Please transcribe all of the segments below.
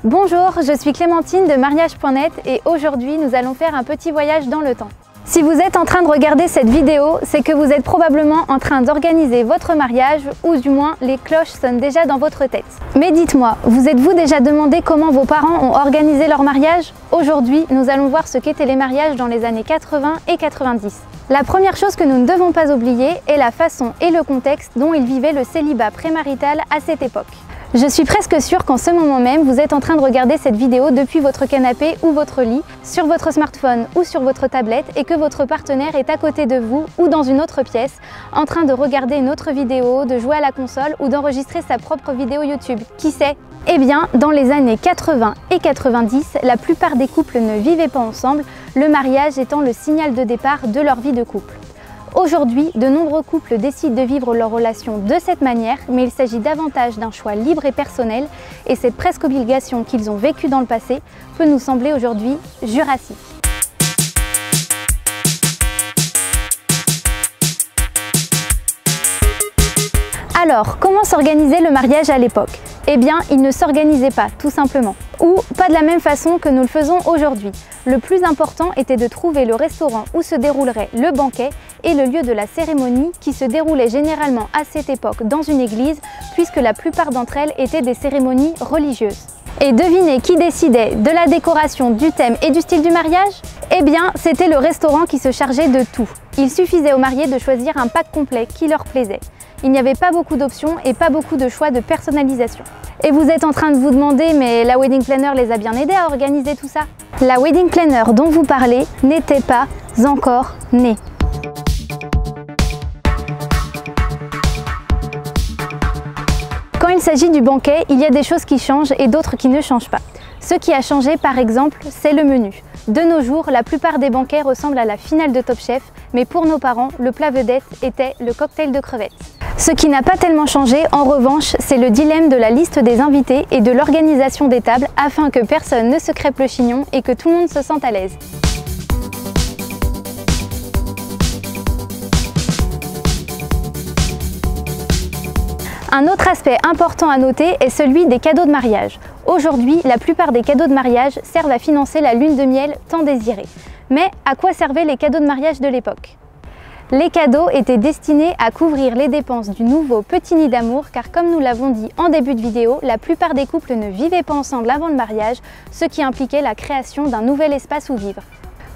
Bonjour, je suis Clémentine de mariage.net et aujourd'hui nous allons faire un petit voyage dans le temps. Si vous êtes en train de regarder cette vidéo, c'est que vous êtes probablement en train d'organiser votre mariage ou du moins les cloches sonnent déjà dans votre tête. Mais dites-moi, vous êtes-vous déjà demandé comment vos parents ont organisé leur mariage? Aujourd'hui, nous allons voir ce qu'étaient les mariages dans les années 80 et 90. La première chose que nous ne devons pas oublier est la façon et le contexte dont ils vivaient le célibat prémarital à cette époque. Je suis presque sûre qu'en ce moment même, vous êtes en train de regarder cette vidéo depuis votre canapé ou votre lit, sur votre smartphone ou sur votre tablette et que votre partenaire est à côté de vous ou dans une autre pièce, en train de regarder une autre vidéo, de jouer à la console ou d'enregistrer sa propre vidéo YouTube. Qui sait? Eh bien, dans les années 80 et 90, la plupart des couples ne vivaient pas ensemble, le mariage étant le signal de départ de leur vie de couple. Aujourd'hui, de nombreux couples décident de vivre leur relation de cette manière, mais il s'agit davantage d'un choix libre et personnel, et cette presque obligation qu'ils ont vécue dans le passé peut nous sembler aujourd'hui jurassique. Alors, comment s'organisait le mariage à l'époque? Eh bien, il ne s'organisait pas, tout simplement. Ou pas de la même façon que nous le faisons aujourd'hui. Le plus important était de trouver le restaurant où se déroulerait le banquet et le lieu de la cérémonie qui se déroulait généralement à cette époque dans une église, puisque la plupart d'entre elles étaient des cérémonies religieuses. Et devinez qui décidait de la décoration, du thème et du style du mariage? Eh bien, c'était le restaurant qui se chargeait de tout. Il suffisait aux mariés de choisir un pack complet qui leur plaisait. Il n'y avait pas beaucoup d'options et pas beaucoup de choix de personnalisation. Et vous êtes en train de vous demander, mais la wedding planner les a bien aidés à organiser tout ça? La wedding planner dont vous parlez n'était pas encore née. Quand il s'agit du banquet, il y a des choses qui changent et d'autres qui ne changent pas. Ce qui a changé, par exemple, c'est le menu. De nos jours, la plupart des banquets ressemblent à la finale de Top Chef, mais pour nos parents, le plat vedette était le cocktail de crevettes. Ce qui n'a pas tellement changé, en revanche, c'est le dilemme de la liste des invités et de l'organisation des tables afin que personne ne se crêpe le chignon et que tout le monde se sente à l'aise. Un autre aspect important à noter est celui des cadeaux de mariage. Aujourd'hui, la plupart des cadeaux de mariage servent à financer la lune de miel tant désirée. Mais à quoi servaient les cadeaux de mariage de l'époque? Les cadeaux étaient destinés à couvrir les dépenses du nouveau petit nid d'amour car comme nous l'avons dit en début de vidéo, la plupart des couples ne vivaient pas ensemble avant le mariage, ce qui impliquait la création d'un nouvel espace où vivre.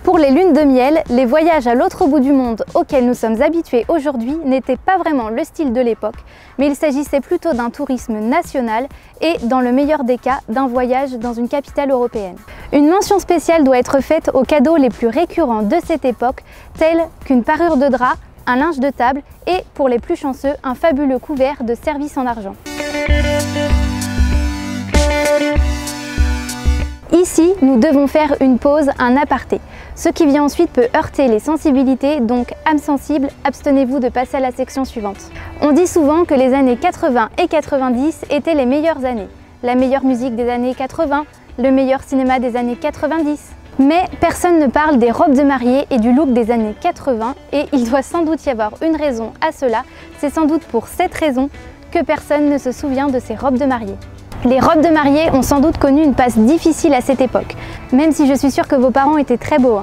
Pour les lunes de miel, les voyages à l'autre bout du monde auxquels nous sommes habitués aujourd'hui n'étaient pas vraiment le style de l'époque, mais il s'agissait plutôt d'un tourisme national et, dans le meilleur des cas, d'un voyage dans une capitale européenne. Une mention spéciale doit être faite aux cadeaux les plus récurrents de cette époque, tels qu'une parure de drap, un linge de table et, pour les plus chanceux, un fabuleux couvert de service en argent. Ici, nous devons faire une pause, un aparté. Ce qui vient ensuite peut heurter les sensibilités, donc âmes sensibles, abstenez-vous de passer à la section suivante. On dit souvent que les années 80 et 90 étaient les meilleures années. La meilleure musique des années 80, le meilleur cinéma des années 90. Mais personne ne parle des robes de mariée et du look des années 80 et il doit sans doute y avoir une raison à cela. C'est sans doute pour cette raison que personne ne se souvient de ces robes de mariée. Les robes de mariée ont sans doute connu une passe difficile à cette époque, même si je suis sûre que vos parents étaient très beaux.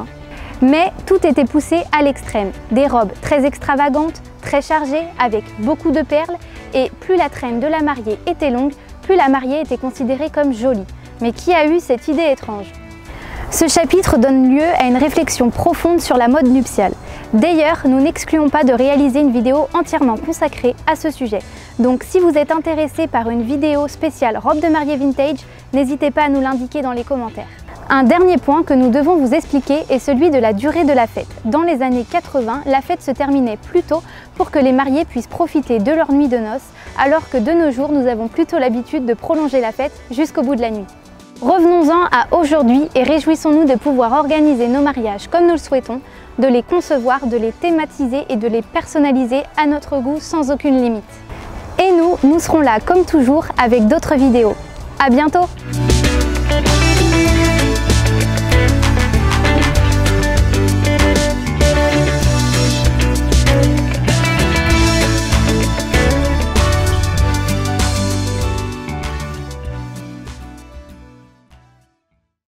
Mais tout était poussé à l'extrême. Des robes très extravagantes, très chargées, avec beaucoup de perles, et plus la traîne de la mariée était longue, plus la mariée était considérée comme jolie. Mais qui a eu cette idée étrange? Ce chapitre donne lieu à une réflexion profonde sur la mode nuptiale. D'ailleurs, nous n'excluons pas de réaliser une vidéo entièrement consacrée à ce sujet. Donc si vous êtes intéressé par une vidéo spéciale robe de mariée vintage, n'hésitez pas à nous l'indiquer dans les commentaires. Un dernier point que nous devons vous expliquer est celui de la durée de la fête. Dans les années 80, la fête se terminait plus tôt pour que les mariés puissent profiter de leur nuit de noces, alors que de nos jours, nous avons plutôt l'habitude de prolonger la fête jusqu'au bout de la nuit. Revenons-en à aujourd'hui et réjouissons-nous de pouvoir organiser nos mariages comme nous le souhaitons, de les concevoir, de les thématiser et de les personnaliser à notre goût sans aucune limite. Et nous serons là comme toujours avec d'autres vidéos. À bientôt!